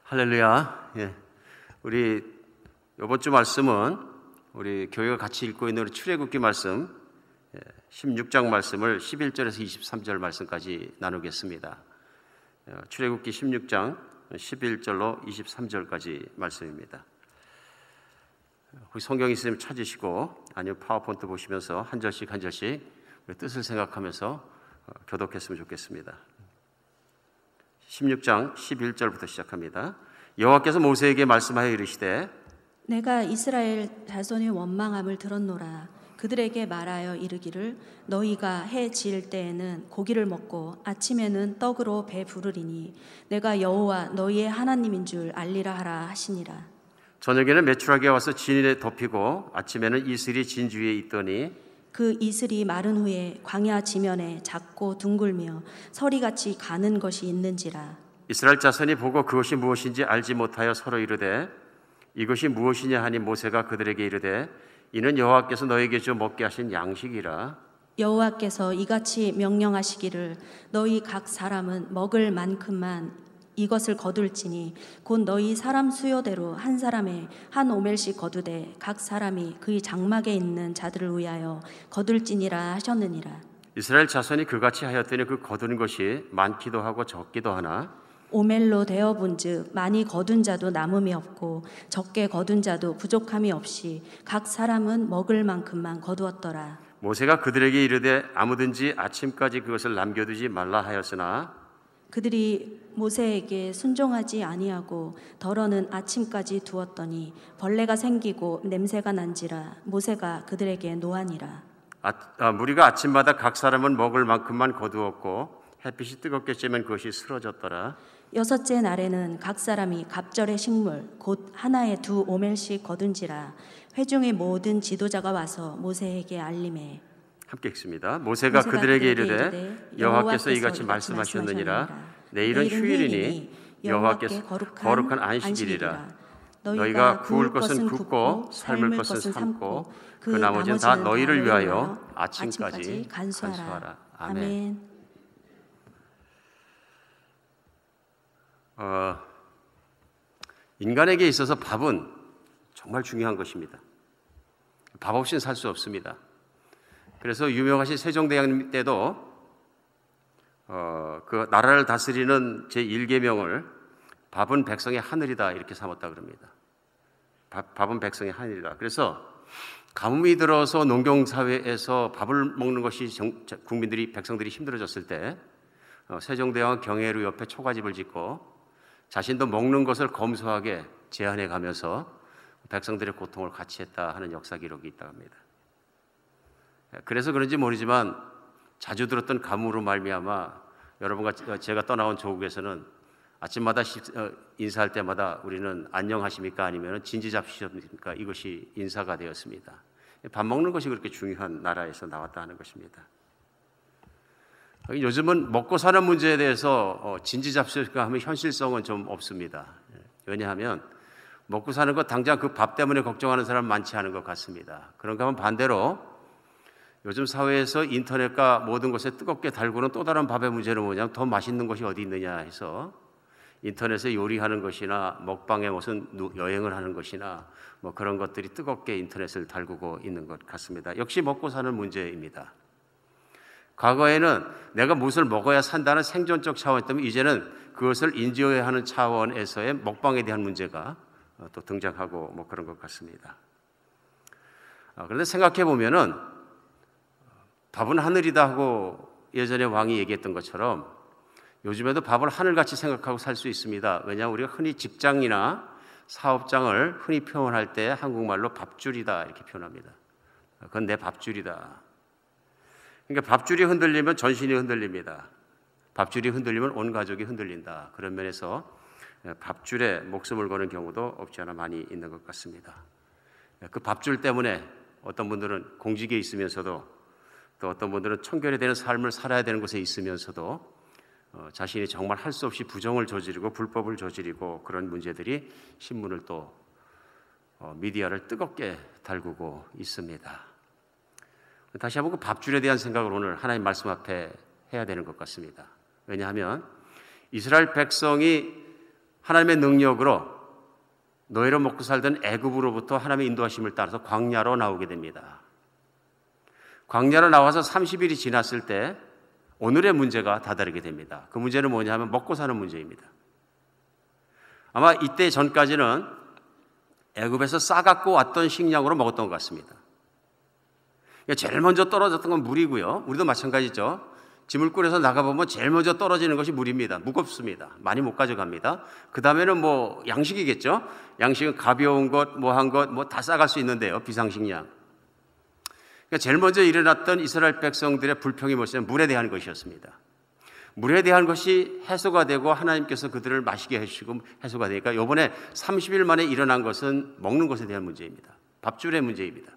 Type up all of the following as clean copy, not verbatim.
할렐루야. 우리 이번 주 말씀은 우리 교회가 같이 읽고 있는 우리 출애굽기 말씀 16장 말씀을 11절에서 23절 말씀까지 나누겠습니다. 출애굽기 16장 11절로 23절까지 말씀입니다. 혹시 성경 있으면 찾으시고 아니면 파워포인트 보시면서 한 절씩 한 절씩 뜻을 생각하면서 교독했으면 좋겠습니다. 16장 11절부터 시작합니다. 여호와께서 모세에게 말씀하여 이르시되 내가 이스라엘 자손의 원망함을 들었노라. 그들에게 말하여 이르기를 너희가 해 지을 때에는 고기를 먹고 아침에는 떡으로 배 부르리니 내가 여호와 너희의 하나님인 줄 알리라 하라 하시니라. 저녁에는 메추라기가 와서 진에 덮이고 아침에는 이슬이 진 주위에 있더니 그 이슬이 마른 후에 광야 지면에 작고 둥글며 서리같이 가는 것이 있는지라. 이스라엘 자손이 보고 그것이 무엇인지 알지 못하여 서로 이르되 이것이 무엇이냐 하니 모세가 그들에게 이르되 이는 여호와께서 너희에게 주 먹게 하신 양식이라. 여호와께서 이같이 명령하시기를 너희 각 사람은 먹을 만큼만 이것을 거둘지니 곧 너희 사람 수요대로 한 사람에 한 오멜씩 거두되 각 사람이 그의 장막에 있는 자들을 위하여 거둘지니라 하셨느니라. 이스라엘 자손이 그같이 하였더니 그 거두는 것이 많기도 하고 적기도 하나 오멜로 되어본즉 많이 거둔 자도 남음이 없고 적게 거둔 자도 부족함이 없이 각 사람은 먹을 만큼만 거두었더라. 모세가 그들에게 이르되 아무든지 아침까지 그것을 남겨두지 말라 하였으나 그들이 모세에게 순종하지 아니하고 덜어는 아침까지 두었더니 벌레가 생기고 냄새가 난지라. 모세가 그들에게 노하니라. 무리가 아침마다 각 사람은 먹을 만큼만 거두었고 햇빛이 뜨겁게 쬐면 그것이 쓰러졌더라. 여섯째 날에는 각 사람이 갑절의 식물 곧 하나에 2 오멜씩 거둔지라. 회중의 모든 지도자가 와서 모세에게 알림해. 함께 읽습니다. 모세가 그들에게 이르되 여호와께서 이같이 말씀하셨느니라. 내일은 휴일이니 여호와께서 거룩한 안식일이라. 너희가 구울 것은 굽고 삶을 것은 삶고 그 나머지는 다 너희를 위하여 아침까지 간수하라. 아멘. 인간에게 있어서 밥은 정말 중요한 것입니다. 밥 없이는 살 수 없습니다. 그래서 유명하신 세종대왕 때도 그 나라를 다스리는 제1계명을 밥은 백성의 하늘이다 이렇게 삼았다 그럽니다. 밥은 백성의 하늘이다. 그래서 가뭄이 들어서 농경사회에서 밥을 먹는 것이 백성들이 힘들어졌을 때 세종대왕은 경회로 옆에 초가집을 짓고 자신도 먹는 것을 검소하게 제한해 가면서 백성들의 고통을 같이 했다 하는 역사 기록이 있다고 합니다. 그래서 그런지 모르지만 자주 들었던 가뭄으로 말미암아 여러분과 제가 떠나온 조국에서는 아침마다 인사할 때마다 우리는 안녕하십니까 아니면 진지 잡수십니까 이것이 인사가 되었습니다. 밥 먹는 것이 그렇게 중요한 나라에서 나왔다 하는 것입니다. 요즘은 먹고 사는 문제에 대해서 진지 잡수십니까 하면 현실성은 좀 없습니다. 왜냐하면 먹고 사는 것 당장 그 밥 때문에 걱정하는 사람 많지 않은 것 같습니다. 그런가 하면 반대로 요즘 사회에서 인터넷과 모든 것에 뜨겁게 달구는 또 다른 밥의 문제는 뭐냐면 더 맛있는 것이 어디 있느냐 해서 인터넷에 요리하는 것이나 먹방에 무슨 여행을 하는 것이나 뭐 그런 것들이 뜨겁게 인터넷을 달구고 있는 것 같습니다. 역시 먹고 사는 문제입니다. 과거에는 내가 무엇을 먹어야 산다는 생존적 차원이었다면 이제는 그것을 인지해야 하는 차원에서의 먹방에 대한 문제가 또 등장하고 뭐 그런 것 같습니다. 그런데 생각해 보면은 밥은 하늘이다 하고 예전에 왕이 얘기했던 것처럼 요즘에도 밥을 하늘같이 생각하고 살 수 있습니다. 왜냐하면 우리가 흔히 직장이나 사업장을 흔히 표현할 때 한국말로 밥줄이다 이렇게 표현합니다. 그건 내 밥줄이다. 그러니까 밥줄이 흔들리면 전신이 흔들립니다. 밥줄이 흔들리면 온 가족이 흔들린다. 그런 면에서 밥줄에 목숨을 거는 경우도 없지 않아 많이 있는 것 같습니다. 그 밥줄 때문에 어떤 분들은 공직에 있으면서도 또 어떤 분들은 청결이 되는 삶을 살아야 되는 곳에 있으면서도 자신이 정말 할 수 없이 부정을 저지르고 불법을 저지르고 그런 문제들이 신문을 또 미디어를 뜨겁게 달구고 있습니다. 다시 한번 그 밥줄에 대한 생각을 오늘 하나님 말씀 앞에 해야 되는 것 같습니다. 왜냐하면 이스라엘 백성이 하나님의 능력으로 노예로 먹고 살던 애굽으로부터 하나님의 인도하심을 따라서 광야로 나오게 됩니다. 광야로 나와서 30일이 지났을 때 오늘의 문제가 다다르게 됩니다. 그 문제는 뭐냐면 먹고 사는 문제입니다. 아마 이때 전까지는 애굽에서 싸갖고 왔던 식량으로 먹었던 것 같습니다. 제일 먼저 떨어졌던 건 물이고요. 우리도 마찬가지죠. 짐을 꾸려서 나가보면 제일 먼저 떨어지는 것이 물입니다. 무겁습니다. 많이 못 가져갑니다. 그 다음에는 뭐 양식이겠죠. 양식은 가벼운 것, 뭐 한 것, 뭐 다 싸갈 수 있는데요. 비상식량. 그러니까 제일 먼저 일어났던 이스라엘 백성들의 불평이 뭐였냐면 물에 대한 것이었습니다. 물에 대한 것이 해소가 되고 하나님께서 그들을 마시게 해주시고 해소가 되니까 이번에 30일 만에 일어난 것은 먹는 것에 대한 문제입니다. 밥줄의 문제입니다.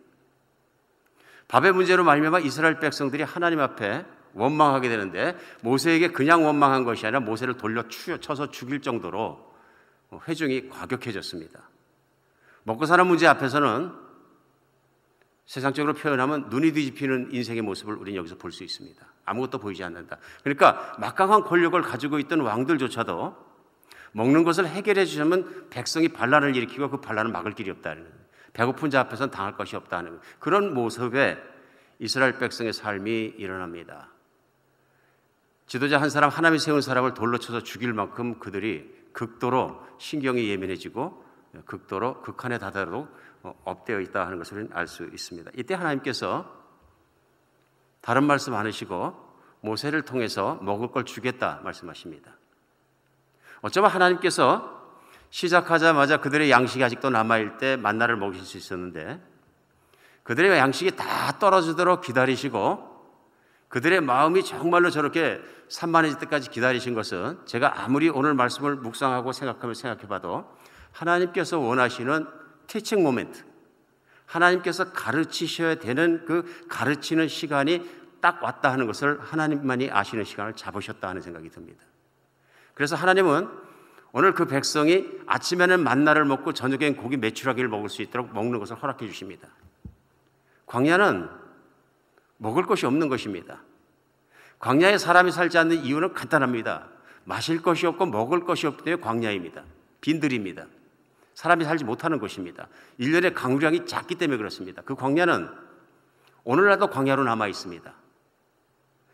밥의 문제로 말미암아 이스라엘 백성들이 하나님 앞에 원망하게 되는데 모세에게 그냥 원망한 것이 아니라 모세를 돌려 쳐서 죽일 정도로 회중이 과격해졌습니다. 먹고 사는 문제 앞에서는 세상적으로 표현하면 눈이 뒤집히는 인생의 모습을 우리는 여기서 볼 수 있습니다. 아무것도 보이지 않는다. 그러니까 막강한 권력을 가지고 있던 왕들조차도 먹는 것을 해결해 주시면 백성이 반란을 일으키고 그 반란을 막을 길이 없다는, 배고픈 자 앞에서는 당할 것이 없다는 그런 모습에 이스라엘 백성의 삶이 일어납니다. 지도자 한 사람, 하나님이 세운 사람을 돌로 쳐서 죽일 만큼 그들이 극도로 신경이 예민해지고 극도로 극한에 다다르도록 업되어 있다 하는 것을 알 수 있습니다. 이때 하나님께서 다른 말씀 안 하시고 모세를 통해서 먹을 걸 주겠다 말씀하십니다. 어쩌면 하나님께서 시작하자마자 그들의 양식이 아직도 남아있을 때 만나를 먹일 수 있었는데 그들의 양식이 다 떨어지도록 기다리시고 그들의 마음이 정말로 저렇게 산만해질 때까지 기다리신 것은 제가 아무리 오늘 말씀을 묵상하고 생각해봐도 하나님께서 원하시는 티칭 모멘트, 하나님께서 가르치셔야 되는 그 가르치는 시간이 딱 왔다 하는 것을 하나님만이 아시는 시간을 잡으셨다 하는 생각이 듭니다. 그래서 하나님은 오늘 그 백성이 아침에는 만나를 먹고 저녁엔 고기 메추라기를 먹을 수 있도록 먹는 것을 허락해 주십니다. 광야는 먹을 것이 없는 것입니다. 광야에 사람이 살지 않는 이유는 간단합니다. 마실 것이 없고 먹을 것이 없기 때문에 광야입니다. 빈들입니다. 사람이 살지 못하는 곳입니다. 1년의 강우량이 작기 때문에 그렇습니다. 그 광야는 오늘날도 광야로 남아 있습니다.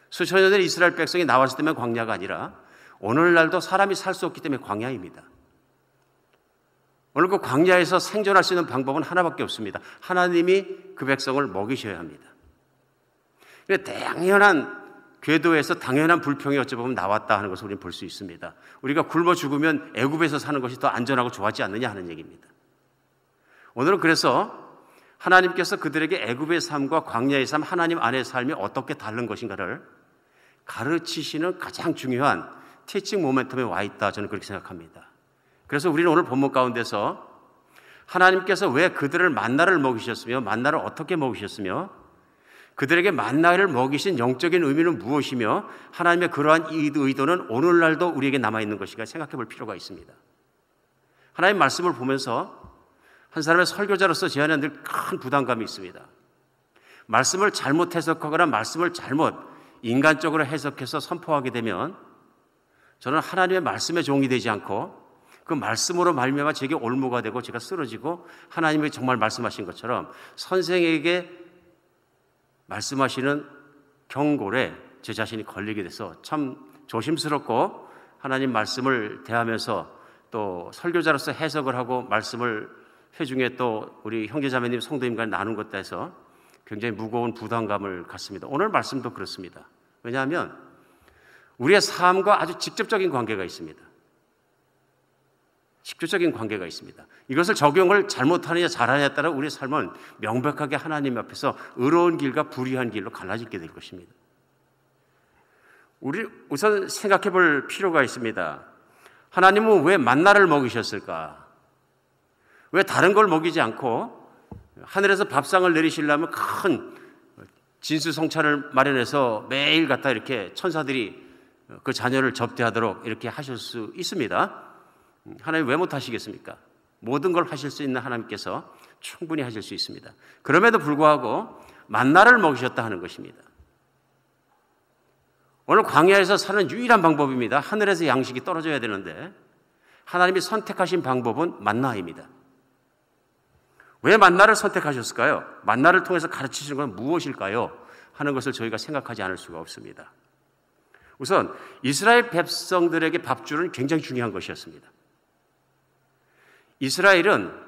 수천 년 전에 이스라엘 백성이 나왔을 때면 광야가 아니라 오늘날도 사람이 살 수 없기 때문에 광야입니다. 오늘 그 광야에서 생존할 수 있는 방법은 하나밖에 없습니다. 하나님이 그 백성을 먹이셔야 합니다. 당연한 궤도에서 당연한 불평이 어찌 보면 나왔다 하는 것을 우리는 볼 수 있습니다. 우리가 굶어 죽으면 애굽에서 사는 것이 더 안전하고 좋았지 않느냐 하는 얘기입니다. 오늘은 그래서 하나님께서 그들에게 애굽의 삶과 광야의 삶, 하나님 안의 삶이 어떻게 다른 것인가를 가르치시는 가장 중요한 티칭 모멘텀에 와 있다, 저는 그렇게 생각합니다. 그래서 우리는 오늘 본문 가운데서 하나님께서 왜 그들을 만나를 먹이셨으며 만나를 어떻게 먹이셨으며 그들에게 만나를 먹이신 영적인 의미는 무엇이며 하나님의 그러한 의도는 오늘날도 우리에게 남아있는 것인가 생각해 볼 필요가 있습니다. 하나님 말씀을 보면서 한 사람의 설교자로서 제 안에 늘 큰 부담감이 있습니다. 말씀을 잘못 해석하거나 말씀을 잘못 인간적으로 해석해서 선포하게 되면 저는 하나님의 말씀의 종이 되지 않고 그 말씀으로 말미암아 제게 올무가 되고 제가 쓰러지고 하나님이 정말 말씀하신 것처럼 선생에게 말씀하시는 경골에 제 자신이 걸리게 돼서 참 조심스럽고 하나님 말씀을 대하면서 또 설교자로서 해석을 하고 말씀을 회중에 또 우리 형제자매님 성도님과 나눈 것에 대해서 굉장히 무거운 부담감을 갖습니다. 오늘 말씀도 그렇습니다. 왜냐하면 우리의 삶과 아주 직접적인 관계가 있습니다. 직접적인 관계가 있습니다. 이것을 적용을 잘못하느냐 잘하느냐에 따라 우리의 삶은 명백하게 하나님 앞에서 의로운 길과 불의한 길로 갈라지게 될 것입니다. 우리 우선 생각해 볼 필요가 있습니다. 하나님은 왜 만나를 먹이셨을까? 왜 다른 걸 먹이지 않고 하늘에서 밥상을 내리시려면 큰 진수성찬을 마련해서 매일 갖다 이렇게 천사들이 그 자녀를 접대하도록 이렇게 하실 수 있습니다. 하나님 왜 못하시겠습니까? 모든 걸 하실 수 있는 하나님께서 충분히 하실 수 있습니다. 그럼에도 불구하고 만나를 먹이셨다 하는 것입니다. 오늘 광야에서 사는 유일한 방법입니다. 하늘에서 양식이 떨어져야 되는데 하나님이 선택하신 방법은 만나입니다. 왜 만나를 선택하셨을까요? 만나를 통해서 가르치시는 건 무엇일까요? 하는 것을 저희가 생각하지 않을 수가 없습니다. 우선 이스라엘 백성들에게 밥줄은 굉장히 중요한 것이었습니다. 이스라엘은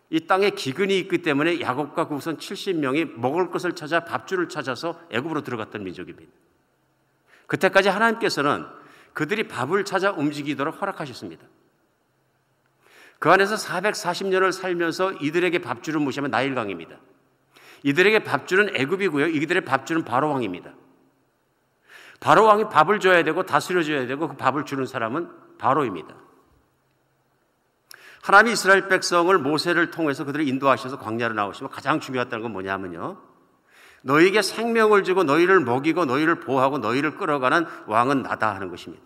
이 땅에 기근이 있기 때문에 야곱과 그 후손 70명이 먹을 것을 찾아 밥줄을 찾아서 애굽으로 들어갔던 민족입니다. 그때까지 하나님께서는 그들이 밥을 찾아 움직이도록 허락하셨습니다. 그 안에서 440년을 살면서 이들에게 밥줄을 무시하면 나일강입니다. 이들에게 밥줄은 애굽이고요. 이들의 밥줄은 바로왕입니다. 바로왕이 밥을 줘야 되고 다스려줘야 되고 그 밥을 주는 사람은 바로입니다. 하나님이 이스라엘 백성을 모세를 통해서 그들을 인도하셔서 광야로 나오시면 가장 중요했다는 건 뭐냐면요, 너희에게 생명을 주고 너희를 먹이고 너희를 보호하고 너희를 끌어가는 왕은 나다 하는 것입니다.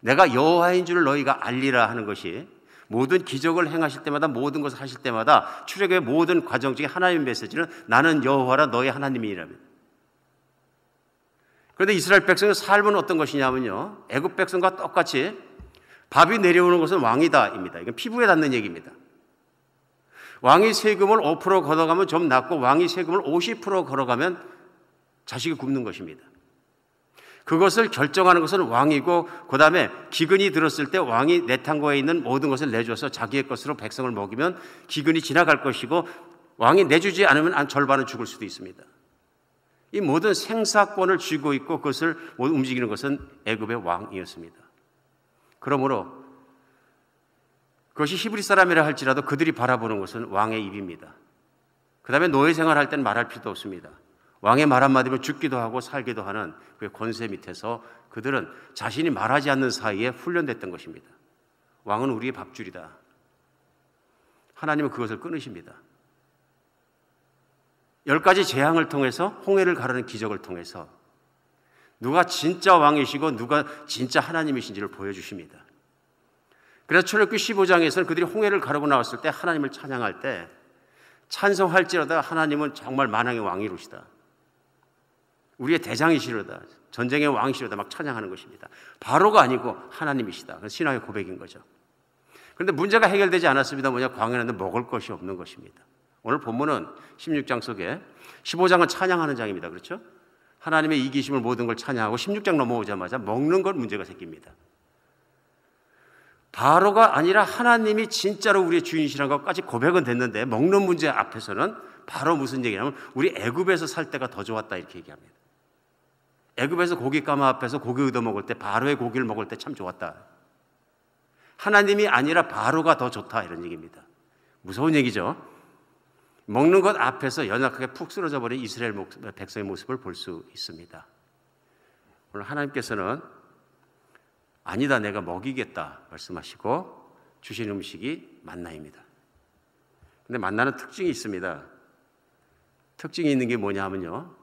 내가 여호와인 줄 너희가 알리라 하는 것이 모든 기적을 행하실 때마다 모든 것을 하실 때마다 출애굽의 모든 과정 중에 하나님의 메시지는 나는 여호와라 너희 하나님이라면. 그런데 이스라엘 백성의 삶은 어떤 것이냐면요, 애굽 백성과 똑같이 밥이 내려오는 것은 왕이다입니다. 이건 피부에 닿는 얘기입니다. 왕이 세금을 5% 걷어가면 좀 낫고 왕이 세금을 50% 걸어가면 자식이 굶는 것입니다. 그것을 결정하는 것은 왕이고, 그 다음에 기근이 들었을 때 왕이 내탕고에 있는 모든 것을 내줘서 자기의 것으로 백성을 먹이면 기근이 지나갈 것이고, 왕이 내주지 않으면 절반은 죽을 수도 있습니다. 이 모든 생사권을 쥐고 있고 그것을 움직이는 것은 애굽의 왕이었습니다. 그러므로 그것이 히브리 사람이라 할지라도 그들이 바라보는 것은 왕의 입입니다. 그 다음에 노예 생활할 때는 말할 필요도 없습니다. 왕의 말 한마디면 죽기도 하고 살기도 하는 그 권세 밑에서 그들은 자신이 말하지 않는 사이에 훈련됐던 것입니다. 왕은 우리의 밥줄이다. 하나님은 그것을 끊으십니다. 10가지 재앙을 통해서, 홍해를 가르는 기적을 통해서 누가 진짜 왕이시고 누가 진짜 하나님이신지를 보여주십니다. 그래서 출애굽기 15장에서는 그들이 홍해를 가르고 나왔을 때 하나님을 찬양할 때 찬송할지라도 하나님은 정말 만왕의 왕이로시다, 우리의 대장이시로다, 전쟁의 왕이시로다 막 찬양하는 것입니다. 바로가 아니고 하나님이시다. 그래서 신앙의 고백인 거죠. 그런데 문제가 해결되지 않았습니다. 뭐냐? 광야에는 먹을 것이 없는 것입니다. 오늘 본문은 16장 속에 15장은 찬양하는 장입니다. 그렇죠? 하나님의 이기심을 모든 걸 찬양하고 16장 넘어오자마자 먹는 것 문제가 생깁니다. 바로가 아니라 하나님이 진짜로 우리의 주인이시라는 것까지 고백은 됐는데 먹는 문제 앞에서는 바로 무슨 얘기냐면 우리 애굽에서 살 때가 더 좋았다 이렇게 얘기합니다. 애굽에서 고깃가마 앞에서 고기 얻어 먹을 때, 바로의 고기를 먹을 때 참 좋았다. 하나님이 아니라 바로가 더 좋다 이런 얘기입니다. 무서운 얘기죠. 먹는 것 앞에서 연약하게 푹 쓰러져 버린 이스라엘 백성의 모습을 볼 수 있습니다. 오늘 하나님께서는 아니다, 내가 먹이겠다 말씀하시고 주신 음식이 만나입니다. 근데 만나는 특징이 있습니다. 특징이 있는 게 뭐냐 하면요,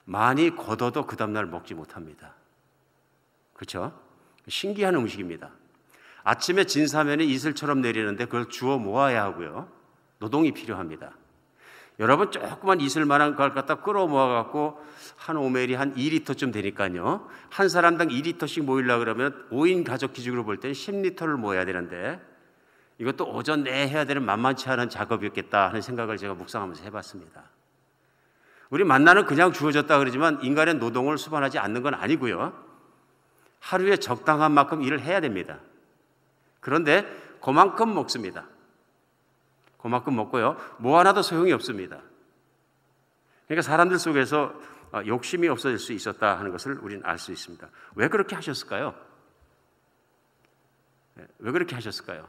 많이 걷어도 그 다음날 먹지 못합니다. 그렇죠? 신기한 음식입니다. 아침에 진사면이 이슬처럼 내리는데 그걸 주워 모아야 하고요, 노동이 필요합니다. 여러분 조그만 이슬만한 걸 갖다 끌어 모아갖고 한 오멜이 한 2리터쯤 되니까요, 한 사람당 2리터씩 모이려고 그러면 5인 가족 기준으로 볼 때는 10리터를 모아야 되는데 이것도 오전 내에 해야 되는 만만치 않은 작업이었겠다 하는 생각을 제가 묵상하면서 해봤습니다. 우리 만나는 그냥 주어졌다 그러지만 인간의 노동을 수반하지 않는 건 아니고요, 하루에 적당한 만큼 일을 해야 됩니다. 그런데 그만큼 먹습니다. 그만큼 먹고요, 뭐 하나도 소용이 없습니다. 그러니까 사람들 속에서 욕심이 없어질 수 있었다 하는 것을 우리는 알 수 있습니다. 왜 그렇게 하셨을까요? 왜 그렇게 하셨을까요?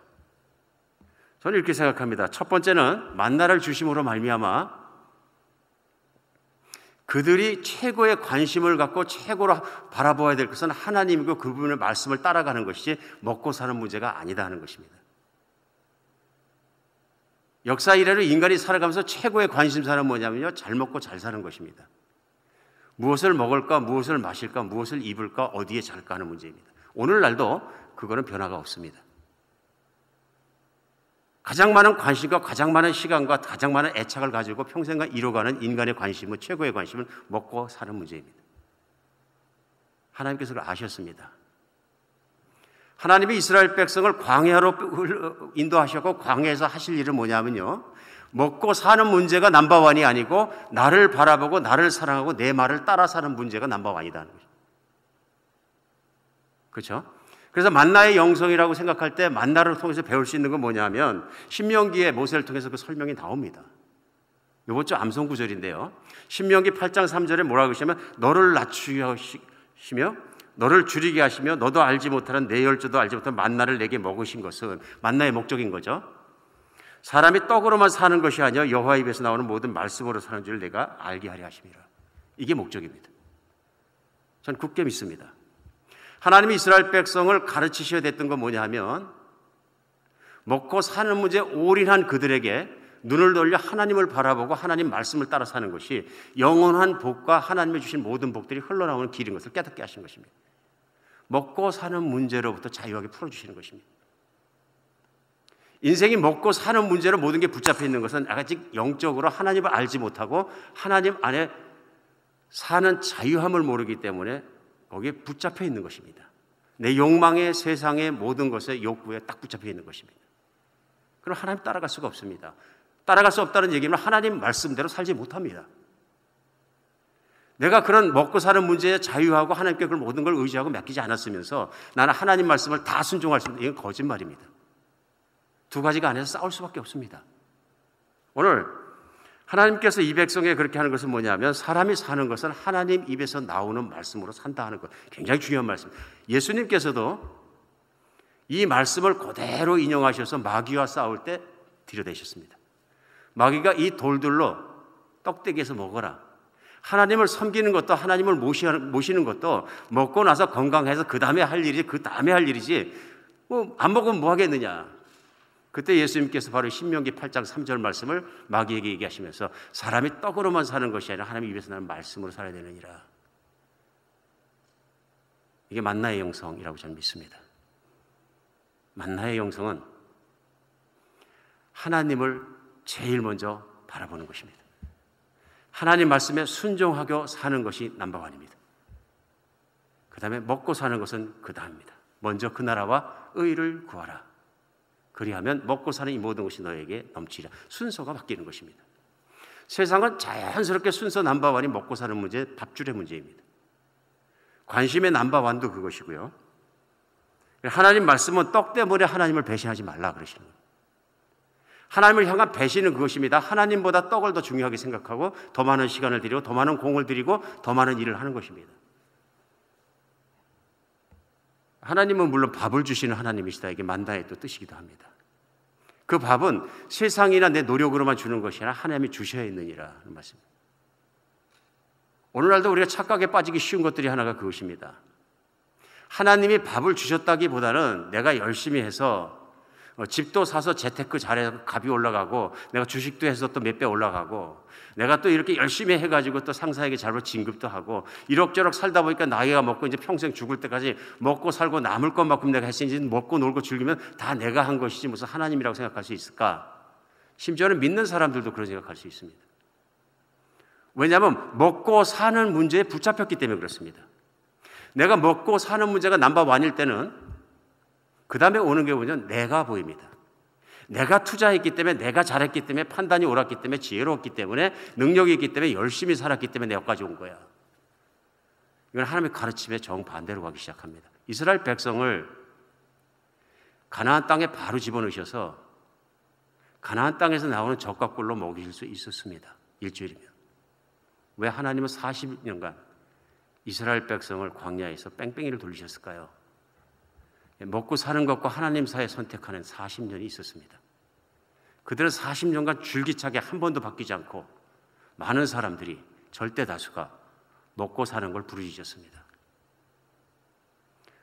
저는 이렇게 생각합니다. 첫 번째는 만나를 주심으로 말미암아 그들이 최고의 관심을 갖고 최고로 바라보아야 될 것은 하나님이고 그분의 말씀을 따라가는 것이지 먹고 사는 문제가 아니다 하는 것입니다. 역사 이래로 인간이 살아가면서 최고의 관심사는 뭐냐면요, 잘 먹고 잘 사는 것입니다. 무엇을 먹을까, 무엇을 마실까, 무엇을 입을까, 어디에 잘까 하는 문제입니다. 오늘날도 그거는 변화가 없습니다. 가장 많은 관심과 가장 많은 시간과 가장 많은 애착을 가지고 평생간 이뤄가는 인간의 관심은, 최고의 관심은 먹고 사는 문제입니다. 하나님께서 그걸 아셨습니다. 하나님이 이스라엘 백성을 광야로 인도하셨고 광야에서 하실 일은 뭐냐면요, 먹고 사는 문제가 넘버원이 아니고 나를 바라보고 나를 사랑하고 내 말을 따라 사는 문제가 넘버원이다 하는 거죠. 그렇죠? 그래서 만나의 영성이라고 생각할 때 만나를 통해서 배울 수 있는 건 뭐냐면 신명기의 모세를 통해서 그 설명이 나옵니다. 이번 주 암송 구절인데요, 신명기 8장 3절에 뭐라고 하시냐면 너를 낮추게 하시며 너를 줄이게 하시며 너도 알지 못하는 내 열조도 알지 못하는 만나를 내게 먹으신 것은, 만나의 목적인 거죠. 사람이 떡으로만 사는 것이 아니라 여호와 입에서 나오는 모든 말씀으로 사는 줄 내가 알게 하려 하심이라. 이게 목적입니다. 전 굳게 믿습니다. 하나님이 이스라엘 백성을 가르치셔야 됐던 건 뭐냐 하면 먹고 사는 문제에 올인한 그들에게 눈을 돌려 하나님을 바라보고 하나님 말씀을 따라 사는 것이 영원한 복과 하나님이 주신 모든 복들이 흘러나오는 길인 것을 깨닫게 하신 것입니다. 먹고 사는 문제로부터 자유하게 풀어주시는 것입니다. 인생이 먹고 사는 문제로 모든 게 붙잡혀 있는 것은 아직 영적으로 하나님을 알지 못하고 하나님 안에 사는 자유함을 모르기 때문에 거기에 붙잡혀 있는 것입니다. 내 욕망에, 세상의 모든 것에 욕구에 딱 붙잡혀 있는 것입니다. 그럼 하나님 따라갈 수가 없습니다. 따라갈 수 없다는 얘기는 하나님 말씀대로 살지 못합니다. 내가 그런 먹고 사는 문제에 자유하고 하나님께 그 모든 걸 의지하고 맡기지 않았으면서 나는 하나님 말씀을 다 순종할 수 있는, 이건 거짓말입니다. 두 가지가 안에서 싸울 수밖에 없습니다. 오늘 하나님께서 이 백성에 그렇게 하는 것은 뭐냐면 사람이 사는 것은 하나님 입에서 나오는 말씀으로 산다 하는 것, 굉장히 중요한 말씀. 예수님께서도 이 말씀을 그대로 인용하셔서 마귀와 싸울 때 들여대셨습니다. 마귀가 이 돌들로 떡대기에서 먹어라, 하나님을 섬기는 것도 하나님을 모시는 것도 먹고 나서 건강해서 그 다음에 할 일이지 안 먹으면 뭐 하겠느냐. 그때 예수님께서 바로 신명기 8장 3절 말씀을 마귀에게 얘기하시면서 사람이 떡으로만 사는 것이 아니라 하나님 입에서 나는 말씀으로 살아야 되느니라. 이게 만나의 영성이라고 저는 믿습니다. 만나의 영성은 하나님을 제일 먼저 바라보는 것입니다. 하나님 말씀에 순종하고 사는 것이 넘버원입니다. 그 다음에 먹고 사는 것은 그 다음입니다. 먼저 그 나라와 의를 구하라. 그리하면 먹고 사는 이 모든 것이 너에게 넘치리라. 순서가 바뀌는 것입니다. 세상은 자연스럽게 순서 넘버원이 먹고 사는 문제, 밥줄의 문제입니다. 관심의 넘버원도 그것이고요. 하나님 말씀은 떡 때문에 하나님을 배신하지 말라 그러시는 거예요. 하나님을 향한 배신은 그것입니다. 하나님보다 떡을 더 중요하게 생각하고 더 많은 시간을 들이고 더 많은 공을 들이고 더 많은 일을 하는 것입니다. 하나님은 물론 밥을 주시는 하나님이시다. 이게 만다의 또 뜻이기도 합니다. 그 밥은 세상이나 내 노력으로만 주는 것이 아니라 하나님이 주셔야 있느니라 하는 말씀입니다. 오늘날도 우리가 착각에 빠지기 쉬운 것들이 하나가 그것입니다. 하나님이 밥을 주셨다기보다는 내가 열심히 해서 집도 사서 재테크 잘해서 값이 올라가고 내가 주식도 해서 또 몇 배 올라가고 내가 또 이렇게 열심히 해가지고 또 상사에게 잘못 진급도 하고 이럭저럭 살다 보니까 나이가 먹고 이제 평생 죽을 때까지 먹고 살고 남을 것만큼 내가 했으니 먹고 놀고 즐기면 다 내가 한 것이지 무슨 하나님이라고 생각할 수 있을까? 심지어는 믿는 사람들도 그런 생각할 수 있습니다. 왜냐하면 먹고 사는 문제에 붙잡혔기 때문에 그렇습니다. 내가 먹고 사는 문제가 넘버원일 때는 그 다음에 오는 게 뭐냐면 내가 보입니다. 내가 투자했기 때문에, 내가 잘했기 때문에, 판단이 옳았기 때문에, 지혜로웠기 때문에, 능력이 있기 때문에, 열심히 살았기 때문에 내가까지 온 거야. 이건 하나님의 가르침에 정반대로 가기 시작합니다. 이스라엘 백성을 가나안 땅에 바로 집어넣으셔서 가나안 땅에서 나오는 젖과 꿀로 먹일 수 있었습니다. 일주일이면. 왜 하나님은 40년간 이스라엘 백성을 광야에서 뺑뺑이를 돌리셨을까요? 먹고 사는 것과 하나님 사이에 선택하는 40년이 있었습니다. 그들은 40년간 줄기차게 한 번도 바뀌지 않고 많은 사람들이, 절대 다수가 먹고 사는 걸 부르짖었습니다.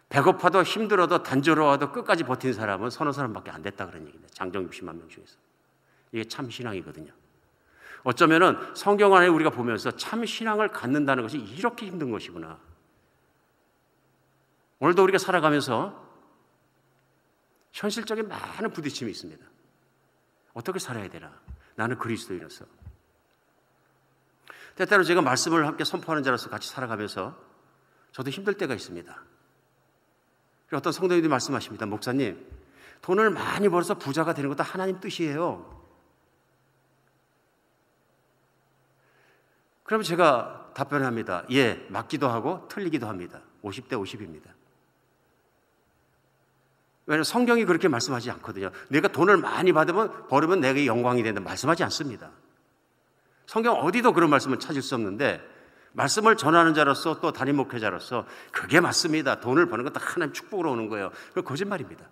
배고파도 힘들어도 단조로워도 끝까지 버틴 사람은 서너 사람밖에 안 됐다 그런 얘기입니다. 장정 60만 명 중에서. 이게 참 신앙이거든요. 어쩌면은 성경 안에 우리가 보면서 참 신앙을 갖는다는 것이 이렇게 힘든 것이구나. 오늘도 우리가 살아가면서 현실적인 많은 부딪힘이 있습니다. 어떻게 살아야 되나? 나는 그리스도인으로서. 때때로 제가 말씀을 함께 선포하는 자로서 같이 살아가면서 저도 힘들 때가 있습니다. 어떤 성도님들이 말씀하십니다. 목사님, 돈을 많이 벌어서 부자가 되는 것도 하나님 뜻이에요. 그러면 제가 답변합니다. 예, 맞기도 하고 틀리기도 합니다. 50대 50입니다. 왜냐하면 성경이 그렇게 말씀하지 않거든요. 내가 돈을 많이 벌으면 내게 영광이 된다 말씀하지 않습니다. 성경 어디도 그런 말씀을 찾을 수 없는데, 말씀을 전하는 자로서 또 담임 목회자로서 그게 맞습니다. 돈을 버는 것도 하나님 축복으로 오는 거예요. 그건 거짓말입니다.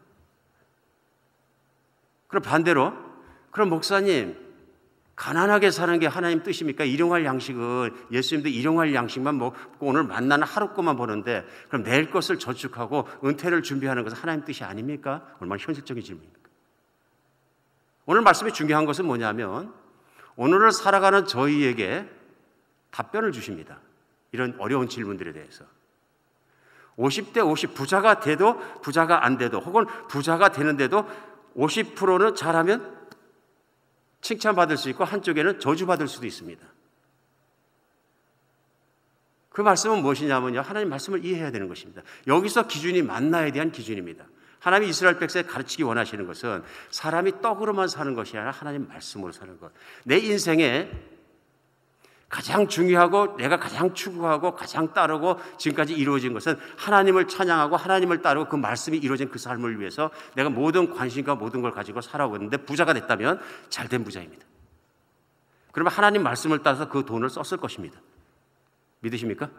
그럼 반대로, 그럼 목사님, 가난하게 사는 게 하나님 뜻입니까? 일용할 양식은, 예수님도 일용할 양식만 먹고 오늘 만나는 하루 것만 버는데, 그럼 내일 것을 저축하고 은퇴를 준비하는 것은 하나님 뜻이 아닙니까? 얼마나 현실적인 질문입니까? 오늘 말씀이 중요한 것은 뭐냐면, 오늘을 살아가는 저희에게 답변을 주십니다. 이런 어려운 질문들에 대해서. 50대 50, 부자가 돼도 부자가 안 돼도, 혹은 부자가 되는데도 50%는 잘하면 칭찬받을 수 있고 한쪽에는 저주받을 수도 있습니다. 그 말씀은 무엇이냐면요, 하나님 말씀을 이해해야 되는 것입니다. 여기서 기준이 만나에 대한 기준입니다. 하나님이 이스라엘 백성에 가르치기 원하시는 것은 사람이 떡으로만 사는 것이 아니라 하나님 말씀으로 사는 것. 내 인생에 가장 중요하고 내가 가장 추구하고 가장 따르고 지금까지 이루어진 것은 하나님을 찬양하고 하나님을 따르고 그 말씀이 이루어진 그 삶을 위해서 내가 모든 관심과 모든 걸 가지고 살아오는데, 부자가 됐다면 잘된 부자입니다. 그러면 하나님 말씀을 따라서 그 돈을 썼을 것입니다. 믿으십니까?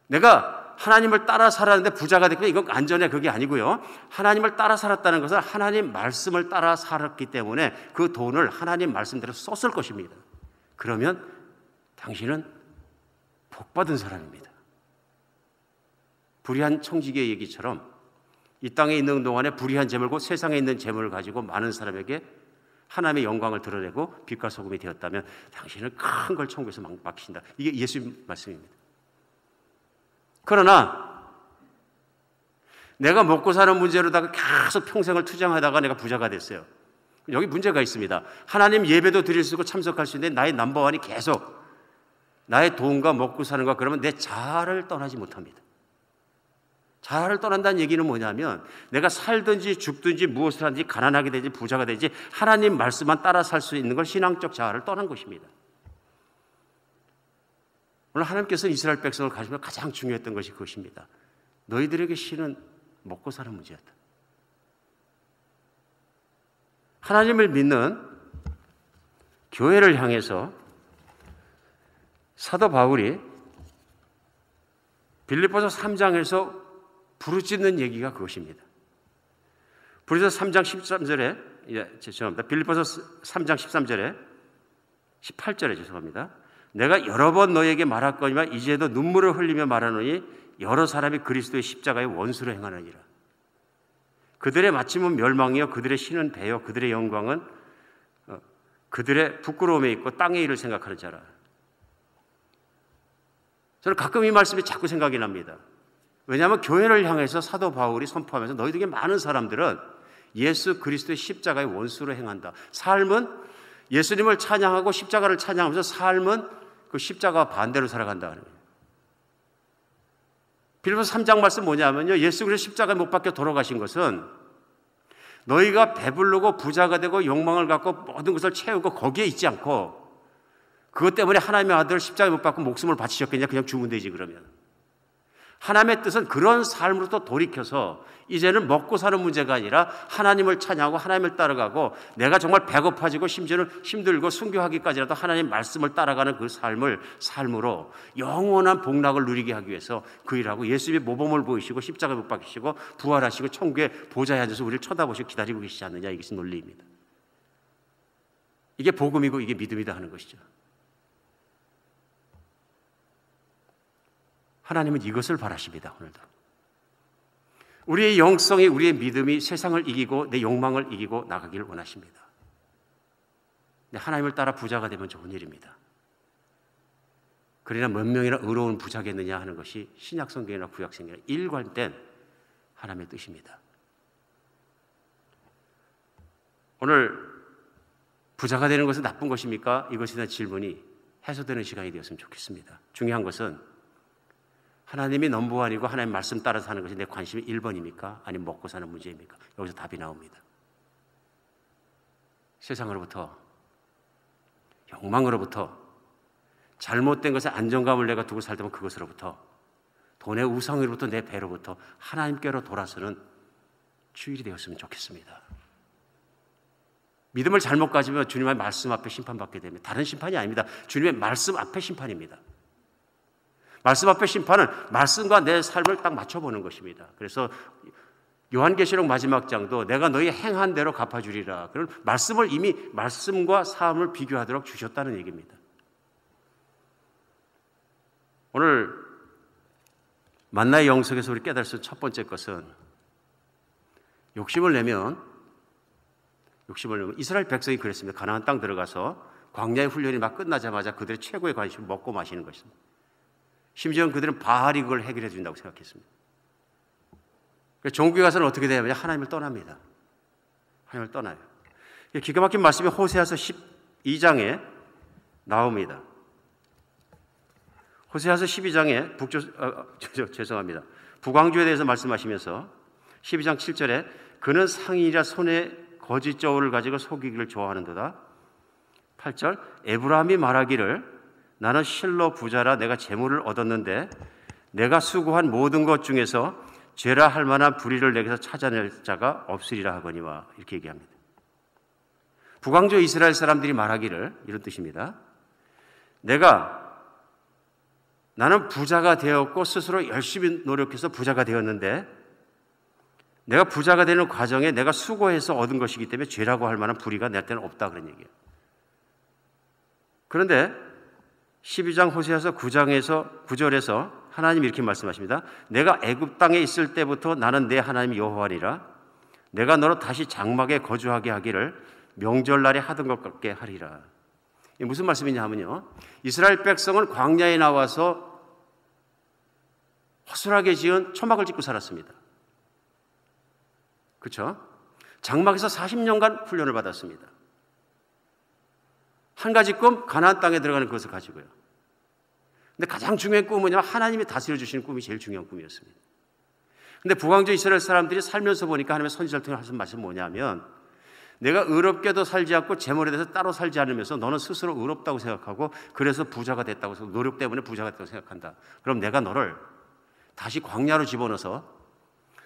내가 하나님을 따라 살았는데 부자가 됐고 이건 안전해, 그게 아니고요. 하나님을 따라 살았다는 것은 하나님 말씀을 따라 살았기 때문에 그 돈을 하나님 말씀대로 썼을 것입니다. 그러면 당신은 복받은 사람입니다. 불의한 청지기의 얘기처럼 이 땅에 있는 동안에 불의한 재물과 세상에 있는 재물을 가지고 많은 사람에게 하나님의 영광을 드러내고 빛과 소금이 되었다면 당신은 큰 걸 천국에서 맡기신다. 이게 예수님 말씀입니다. 그러나 내가 먹고 사는 문제로다가 계속 평생을 투쟁하다가 내가 부자가 됐어요. 여기 문제가 있습니다. 하나님 예배도 드릴 수 있고 참석할 수 있는데 나의 넘버원이 계속 나의 돈과 먹고 사는 것, 그러면 내 자아를 떠나지 못합니다. 자아를 떠난다는 얘기는 뭐냐면 내가 살든지 죽든지 무엇을 하든지 가난하게 되지 부자가 되지 하나님 말씀만 따라 살 수 있는 걸 신앙적 자아를 떠난 것입니다. 오늘 하나님께서는 이스라엘 백성을 가시며 가장 중요했던 것이 그것입니다. 너희들에게 신은 먹고 사는 문제였다. 하나님을 믿는 교회를 향해서 사도 바울이 빌립보서 3장에서 부르짖는 얘기가 그것입니다. 빌립보서 3장 13절에, 죄송합니다. 빌립보서 3장 13절에 18절에 죄송합니다. 내가 여러 번 너에게 말했거니와 이제도 눈물을 흘리며 말하노니 여러 사람이 그리스도의 십자가의 원수로 행하느니라. 그들의 마침은 멸망이요 그들의 신은 배요 그들의 영광은 그들의 부끄러움에 있고 땅의 일을 생각하는 자라. 저는 가끔 이 말씀이 자꾸 생각이 납니다. 왜냐하면 교회를 향해서 사도 바울이 선포하면서 너희들에게 많은 사람들은 예수 그리스도의 십자가의 원수로 행한다. 삶은 예수님을 찬양하고 십자가를 찬양하면서 삶은 그 십자가와 반대로 살아간다. 빌립보서 3장 말씀 뭐냐면요, 예수 그리스도 십자가에 못 박혀 돌아가신 것은 너희가 배부르고 부자가 되고 욕망을 갖고 모든 것을 채우고 거기에 있지 않고 그것 때문에 하나님의 아들 십자가에 못 박고 목숨을 바치셨겠냐, 그냥 죽으면 되지. 그러면 하나님의 뜻은 그런 삶으로부터 돌이켜서 이제는 먹고 사는 문제가 아니라 하나님을 찬양하고 하나님을 따라가고 내가 정말 배고파지고 심지어는 힘들고 순교하기까지라도 하나님 말씀을 따라가는 그 삶으로 영원한 복락을 누리게 하기 위해서 그 일하고 예수님의 모범을 보이시고 십자가에 못 박히시고 부활하시고 천국의 보좌에 앉아서 우리를 쳐다보시고 기다리고 계시지 않느냐, 이것이 논리입니다. 이게 복음이고 이게 믿음이다 하는 것이죠. 하나님은 이것을 바라십니다. 오늘도 우리의 영성이, 우리의 믿음이 세상을 이기고 내 욕망을 이기고 나가기를 원하십니다. 하나님을 따라 부자가 되면 좋은 일입니다. 그러나 몇 명이나 의로운 부자겠느냐 하는 것이 신약 성경이나 구약 성경이나 일관된 하나님의 뜻입니다. 오늘 부자가 되는 것은 나쁜 것입니까? 이것에 대한 질문이 해소되는 시간이 되었으면 좋겠습니다. 중요한 것은 하나님이 넘버원이고 하나님 말씀 따라 사는 것이 내 관심이 1번입니까? 아니면 먹고 사는 문제입니까? 여기서 답이 나옵니다. 세상으로부터, 욕망으로부터, 잘못된 것에 안정감을 내가 두고 살다면 그것으로부터, 돈의 우상으로부터, 내 배로부터 하나님께로 돌아서는 주일이 되었으면 좋겠습니다. 믿음을 잘못 가지면 주님의 말씀 앞에 심판받게 됩니다. 다른 심판이 아닙니다. 주님의 말씀 앞에 심판입니다. 말씀 앞에 심판은 말씀과 내 삶을 딱 맞춰보는 것입니다. 그래서 요한계시록 마지막 장도 내가 너희 행한 대로 갚아주리라. 그런 말씀을 이미 말씀과 삶을 비교하도록 주셨다는 얘기입니다. 오늘 만나의 영성에서 우리 깨달을 수 있는 첫 번째 것은 욕심을 내면 이스라엘 백성이 그랬습니다. 가나안 땅 들어가서 광야의 훈련이 막 끝나자마자 그들의 최고의 관심은 먹고 마시는 것입니다. 심지어는 그들은 바알이 그걸 해결해 준다고 생각했습니다. 종국에 가서는 어떻게 되냐면 하나님을 떠납니다. 하나님을 떠나요. 기가 막힌 말씀이 호세아서 12장에 나옵니다. 호세아서 12장에 북왕주에 대해서 말씀하시면서 12장 7절에 그는 상인이라 손에 거짓 저울을 가지고 속이기를 좋아하는도다. 8절 에브라임이 말하기를 나는 실로 부자라 내가 재물을 얻었는데 내가 수고한 모든 것 중에서 죄라 할 만한 불의를 내게서 찾아낼 자가 없으리라 하거니와 이렇게 얘기합니다. 북왕조 이스라엘 사람들이 말하기를 이런 뜻입니다. 나는 부자가 되었고 스스로 열심히 노력해서 부자가 되었는데 내가 부자가 되는 과정에 내가 수고해서 얻은 것이기 때문에 죄라고 할 만한 불의가 내한테는 없다 그런 얘기예요. 그런데 12장 호세아서 9절에서 하나님이 이렇게 말씀하십니다. 내가 애굽 땅에 있을 때부터 나는 내 하나님 여호와니라. 내가 너로 다시 장막에 거주하게 하기를 명절날에 하던 것 같게 하리라. 이게 무슨 말씀이냐 하면요, 이스라엘 백성은 광야에 나와서 허술하게 지은 초막을 짓고 살았습니다. 그렇죠? 장막에서 40년간 훈련을 받았습니다. 한 가지 꿈, 가나안 땅에 들어가는 것을 가지고요. 근데 가장 중요한 꿈은 하나님이 다스려 주시는 꿈이 제일 중요한 꿈이었습니다. 근데 북왕조 이스라엘 사람들이 살면서 보니까 하나님의 선지자를 통해 하신 말씀이 뭐냐면 내가 의롭게도 살지 않고 재물에 대해서 따로 살지 않으면서 너는 스스로 의롭다고 생각하고 그래서 부자가 됐다고 해서 노력 때문에 부자가 됐다고 생각한다. 그럼 내가 너를 다시 광야로 집어넣어서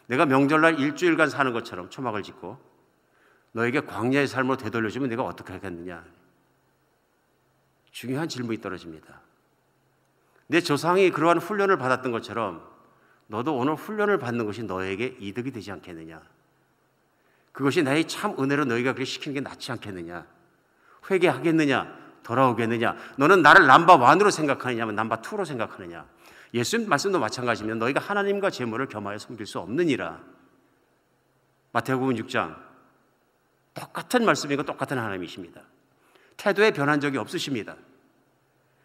내가 명절날 일주일간 사는 것처럼 초막을 짓고 너에게 광야의 삶으로 되돌려주면 내가 어떻게 하겠느냐. 중요한 질문이 떨어집니다. 내 조상이 그러한 훈련을 받았던 것처럼 너도 오늘 훈련을 받는 것이 너에게 이득이 되지 않겠느냐. 그것이 나의 참 은혜로 너희가 그렇게 시키는 게 낫지 않겠느냐. 회개하겠느냐, 돌아오겠느냐. 너는 나를 넘버1으로 생각하느냐, 넘버2로 생각하느냐. 예수님 말씀도 마찬가지면 너희가 하나님과 재물을 겸하여 섬길 수 없느니라. 마태복음 6장 똑같은 말씀이고 똑같은 하나님이십니다. 태도에 변한 적이 없으십니다.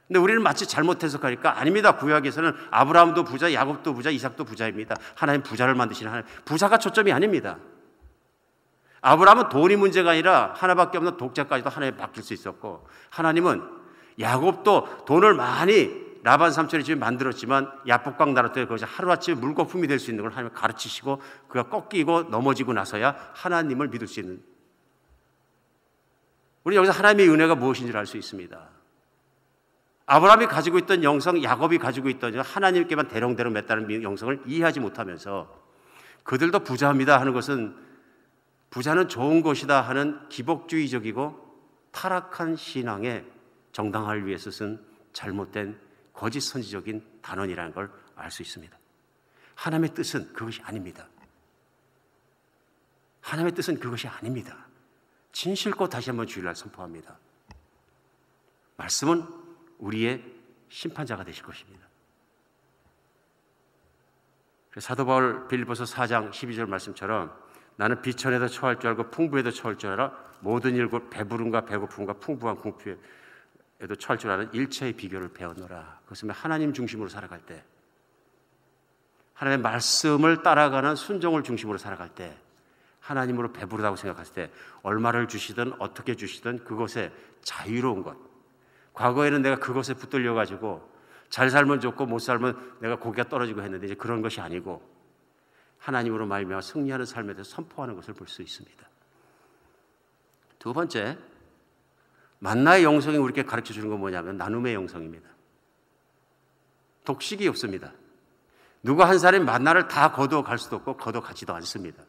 근데 우리는 마치 잘못 해석하니까 아닙니다. 구약에서는 아브라함도 부자, 야곱도 부자, 이삭도 부자입니다. 하나님 부자를 만드시는 하나님. 부자가 초점이 아닙니다. 아브라함은 돈이 문제가 아니라 하나밖에 없는 독자까지도 하나님에 맡길 수 있었고 하나님은 야곱도 돈을 많이 라반 삼촌의 집에 만들었지만 야복강 나라 때 그것이 하루아침에 물거품이 될 수 있는 걸 하나님 가르치시고 그가 꺾이고 넘어지고 나서야 하나님을 믿을 수 있는. 우리 여기서 하나님의 은혜가 무엇인지 알 수 있습니다. 아브라함이 가지고 있던 영성, 야곱이 가지고 있던 하나님께만 대롱대롱 맸다는 영성을 이해하지 못하면서 그들도 부자입니다 하는 것은 부자는 좋은 것이다 하는 기복주의적이고 타락한 신앙의 정당화를 위해서 쓴 잘못된 거짓 선지적인 단언이라는 걸 알 수 있습니다. 하나님의 뜻은 그것이 아닙니다. 하나님의 뜻은 그것이 아닙니다. 진실껏 다시 한번 주일날 선포합니다. 말씀은 우리의 심판자가 되실 것입니다. 사도 바울 빌립보서 4장 12절 말씀처럼 나는 비천에도 처할 줄 알고 풍부에도 처할 줄 알아 모든 일과 배부름과 배고픔과 풍부한 궁핍에도 처할 줄 아는 일체의 비결을 배웠노라. 그것은 하나님 중심으로 살아갈 때, 하나님의 말씀을 따라가는 순종을 중심으로 살아갈 때, 하나님으로 배부르다고 생각했을 때 얼마를 주시든 어떻게 주시든 그것에 자유로운 것. 과거에는 내가 그것에 붙들려 가지고 잘 살면 좋고 못 살면 내가 고개가 떨어지고 했는데 이제 그런 것이 아니고 하나님으로 말미암아 승리하는 삶에 대해서 선포하는 것을 볼 수 있습니다. 두 번째, 만나의 영성이 우리에게 가르쳐 주는 건 뭐냐면 나눔의 영성입니다. 독식이 없습니다. 누가 한 사람이 만나를 다 거두어 갈 수도 없고 거두어 가지도 않습니다.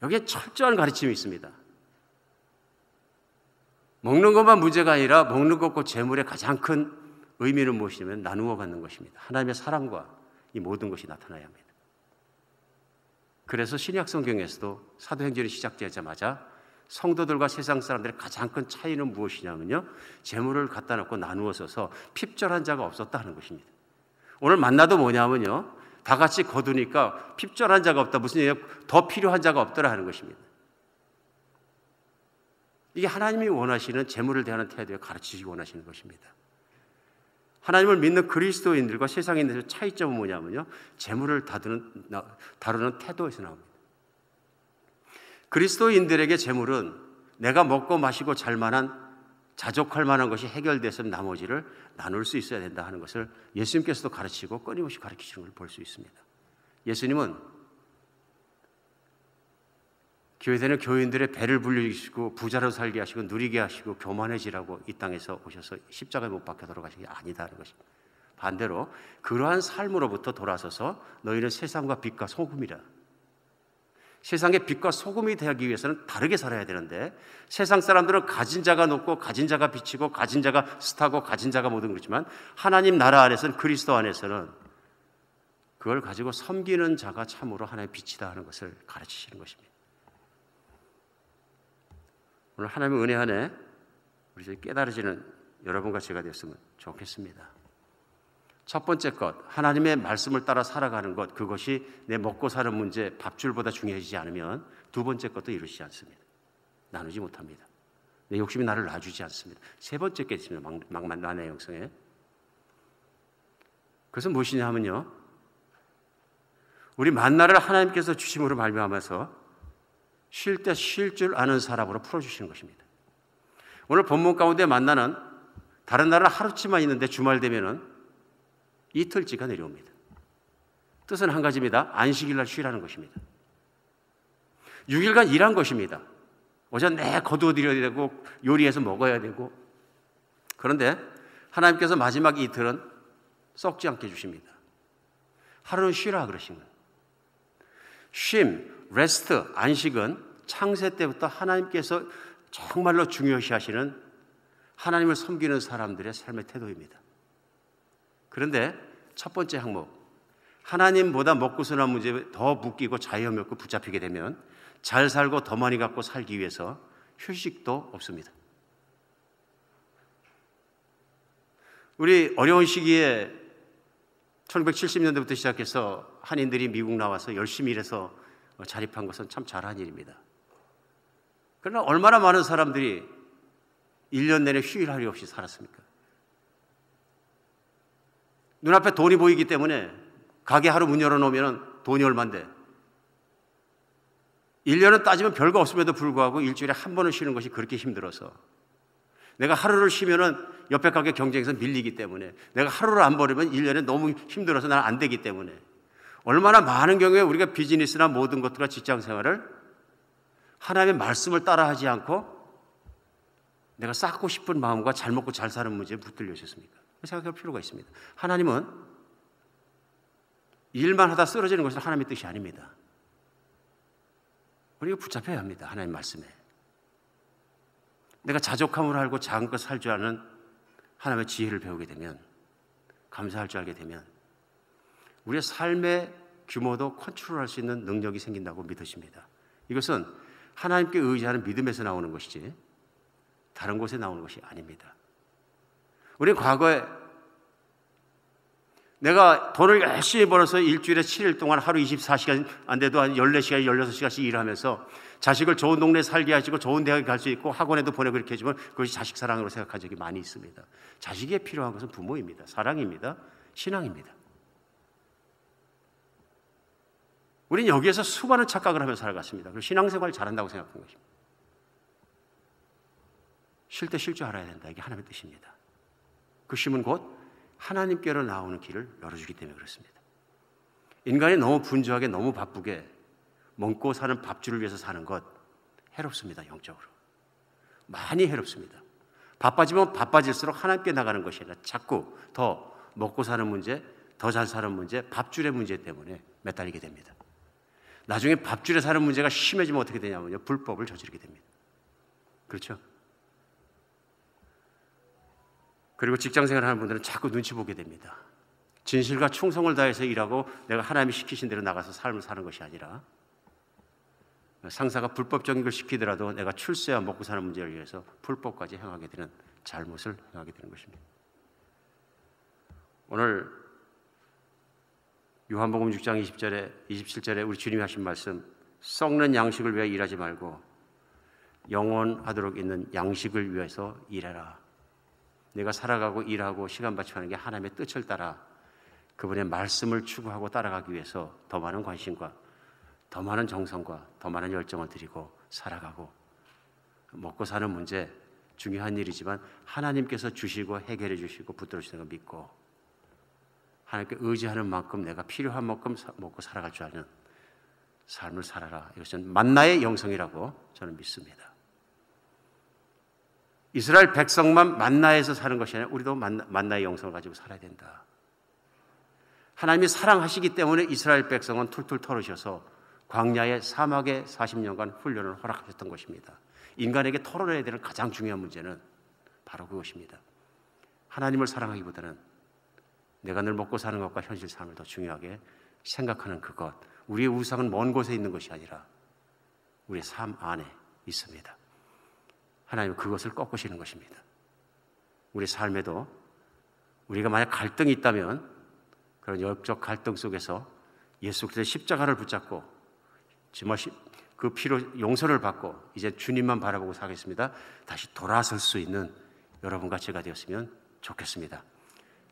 여기에 철저한 가르침이 있습니다. 먹는 것만 문제가 아니라 먹는 것과 재물의 가장 큰 의미는 무엇이냐면 나누어 갖는 것입니다. 하나님의 사랑과 이 모든 것이 나타나야 합니다. 그래서 신약 성경에서도 사도행전이 시작되자마자 성도들과 세상 사람들의 가장 큰 차이는 무엇이냐면요, 재물을 갖다 놓고 나누어 써서 핍절한 자가 없었다 하는 것입니다. 오늘 만나도 뭐냐면요, 다 같이 거두니까 핍절한 자가 없다, 무슨 얘기예요? 더 필요한 자가 없더라 하는 것입니다. 이게 하나님이 원하시는 재물을 대하는 태도에 가르치시기 원하시는 것입니다. 하나님을 믿는 그리스도인들과 세상인들의 차이점은 뭐냐면요, 재물을 다루는 태도에서 나옵니다. 그리스도인들에게 재물은 내가 먹고 마시고 잘 만한, 자족할 만한 것이 해결돼서 나머지를 나눌 수 있어야 된다 하는 것을 예수님께서도 가르치고 끊임없이 가르치시는 걸 볼 수 있습니다. 예수님은 교회되는 교인들의 배를 불리시고 부자로 살게 하시고 누리게 하시고 교만해지라고 이 땅에서 오셔서 십자가에 못 박혀 돌아가신 게 아니다 하는 것입니다. 반대로 그러한 삶으로부터 돌아서서 너희는 세상과 빛과 소금이라. 세상의 빛과 소금이 되기 위해서는 다르게 살아야 되는데, 세상 사람들은 가진 자가 높고 가진 자가 비치고 가진 자가 스타고 가진 자가 모든 그렇지만 하나님 나라 안에서는, 그리스도 안에서는 그걸 가지고 섬기는 자가 참으로 하나님의 빛이다 하는 것을 가르치시는 것입니다. 오늘 하나님의 은혜 안에 우리 깨달아지는 여러분과 제가 되었으면 좋겠습니다. 첫 번째 것, 하나님의 말씀을 따라 살아가는 것, 그것이 내 먹고 사는 문제, 밥줄보다 중요해지지 않으면 두 번째 것도 이루지 않습니다. 나누지 못합니다. 내 욕심이 나를 놔주지 않습니다. 세 번째 게 있습니다. 만나의 영성에. 그것은 무엇이냐 하면요, 우리 만나를 하나님께서 주심으로 말미암아서 쉴 때 쉴 줄 아는 사람으로 풀어주시는 것입니다. 오늘 본문 가운데 만나는 다른 나라는 하루치만 있는데 주말 되면은 이틀치가 내려옵니다. 뜻은 한 가지입니다. 안식일날 쉬라는 것입니다. 6일간 일한 것입니다. 오전 내 거두어 드려야 되고 요리해서 먹어야 되고, 그런데 하나님께서 마지막 이틀은 썩지 않게 주십니다. 하루는 쉬라 그러신 거예요. 쉼, 레스트, 안식은 창세 때부터 하나님께서 정말로 중요시 하시는 하나님을 섬기는 사람들의 삶의 태도입니다. 그런데 첫 번째 항목, 하나님보다 먹고 사는 문제에 더 묶이고 자유함이 없고 붙잡히게 되면 잘 살고 더 많이 갖고 살기 위해서 휴식도 없습니다. 우리 어려운 시기에 1970년대부터 시작해서 한인들이 미국 나와서 열심히 일해서 자립한 것은 참 잘한 일입니다. 그러나 얼마나 많은 사람들이 1년 내내 휴일할 일 없이 살았습니까? 눈앞에 돈이 보이기 때문에 가게 하루 문 열어놓으면 돈이 얼만데, 1년은 따지면 별거 없음에도 불구하고 일주일에 한 번은 쉬는 것이 그렇게 힘들어서, 내가 하루를 쉬면은 옆에 가게 경쟁에서 밀리기 때문에, 내가 하루를 안 벌으면 1년에 너무 힘들어서 나는 안 되기 때문에, 얼마나 많은 경우에 우리가 비즈니스나 모든 것들과 직장 생활을 하나님의 말씀을 따라하지 않고 내가 쌓고 싶은 마음과 잘 먹고 잘 사는 문제에 붙들려 있었습니까? 생각할 필요가 있습니다. 하나님은 일만 하다 쓰러지는 것은 하나님의 뜻이 아닙니다. 우리가 붙잡혀야 합니다. 하나님 말씀에. 내가 자족함으로 알고 작은 것 살 줄 아는 하나님의 지혜를 배우게 되면, 감사할 줄 알게 되면 우리의 삶의 규모도 컨트롤할 수 있는 능력이 생긴다고 믿으십니다. 이것은 하나님께 의지하는 믿음에서 나오는 것이지 다른 곳에 나오는 것이 아닙니다. 우리는 과거에 내가 돈을 열심히 벌어서 일주일에 7일 동안 하루 24시간 안 돼도 한 14시간, 16시간씩 일하면서 자식을 좋은 동네에 살게 하시고 좋은 대학에 갈 수 있고 학원에도 보내고 이렇게 해주면 그것이 자식 사랑으로 생각한 적이 많이 있습니다. 자식에 필요한 것은 부모입니다. 사랑입니다. 신앙입니다. 우리는 여기에서 수많은 착각을 하며 살아갔습니다. 그리고 신앙생활을 잘한다고 생각한 것입니다. 쉴 때 쉴 줄 알아야 된다. 이게 하나님의 뜻입니다. 그 쉼은 곧 하나님께로 나오는 길을 열어주기 때문에 그렇습니다. 인간이 너무 분주하게 너무 바쁘게 먹고 사는 밥줄을 위해서 사는 것 해롭습니다. 영적으로 많이 해롭습니다. 바빠지면 바빠질수록 하나님께 나가는 것이 아니라 자꾸 더 먹고 사는 문제, 더 잘 사는 문제, 밥줄의 문제 때문에 매달리게 됩니다. 나중에 밥줄에 사는 문제가 심해지면 어떻게 되냐면요, 불법을 저지르게 됩니다. 그렇죠? 그리고 직장생활 하는 분들은 자꾸 눈치 보게 됩니다. 진실과 충성을 다해서 일하고 내가 하나님이 시키신 대로 나가서 삶을 사는 것이 아니라 상사가 불법적인 걸 시키더라도 내가 출세와 먹고 사는 문제를 위해서 불법까지 행하게 되는 잘못을 행하게 되는 것입니다. 오늘 요한복음 6장 20절에 27절에 우리 주님이 하신 말씀, 썩는 양식을 위해 일하지 말고 영원하도록 있는 양식을 위해서 일해라. 내가 살아가고 일하고 시간 바치는 게 하나님의 뜻을 따라 그분의 말씀을 추구하고 따라가기 위해서 더 많은 관심과 더 많은 정성과 더 많은 열정을 드리고 살아가고, 먹고 사는 문제 중요한 일이지만 하나님께서 주시고 해결해 주시고 붙들어 주시는 걸 믿고 하나님께 의지하는 만큼 내가 필요한 만큼 먹고 살아갈 줄 아는 삶을 살아라. 이것은 만나의 영성이라고 저는 믿습니다. 이스라엘 백성만 만나에서 사는 것이 아니라 우리도 만나의 영성을 가지고 살아야 된다. 하나님이 사랑하시기 때문에 이스라엘 백성은 툴툴 털으셔서 광야의 사막에 40년간 훈련을 허락하셨던 것입니다. 인간에게 털어내야 되는 가장 중요한 문제는 바로 그것입니다. 하나님을 사랑하기보다는 내가 늘 먹고 사는 것과 현실 삶을 더 중요하게 생각하는 그것, 우리의 우상은 먼 곳에 있는 것이 아니라 우리의 삶 안에 있습니다. 하나님은 그것을 꺾으시는 것입니다. 우리 삶에도 우리가 만약 갈등이 있다면 그런 영적 갈등 속에서 예수 그리스도의 십자가를 붙잡고 정말 그 피로 용서를 받고 이제 주님만 바라보고 살겠습니다. 다시 돌아설 수 있는 여러분과 제가 되었으면 좋겠습니다.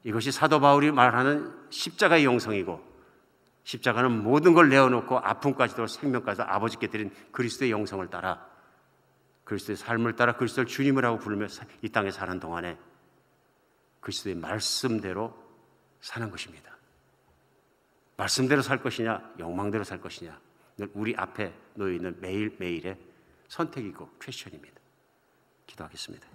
이것이 사도 바울이 말하는 십자가의 영성이고, 십자가는 모든 걸 내어놓고 아픔까지도 생명까지도 아버지께 드린 그리스도의 영성을 따라, 그리스도의 삶을 따라 그리스도를 주님을 하고 부르며 이 땅에 사는 동안에 그리스도의 말씀대로 사는 것입니다. 말씀대로 살 것이냐 욕망대로 살 것이냐, 우리 앞에 놓여있는 매일매일의 선택이고 퀘스천입니다. 기도하겠습니다.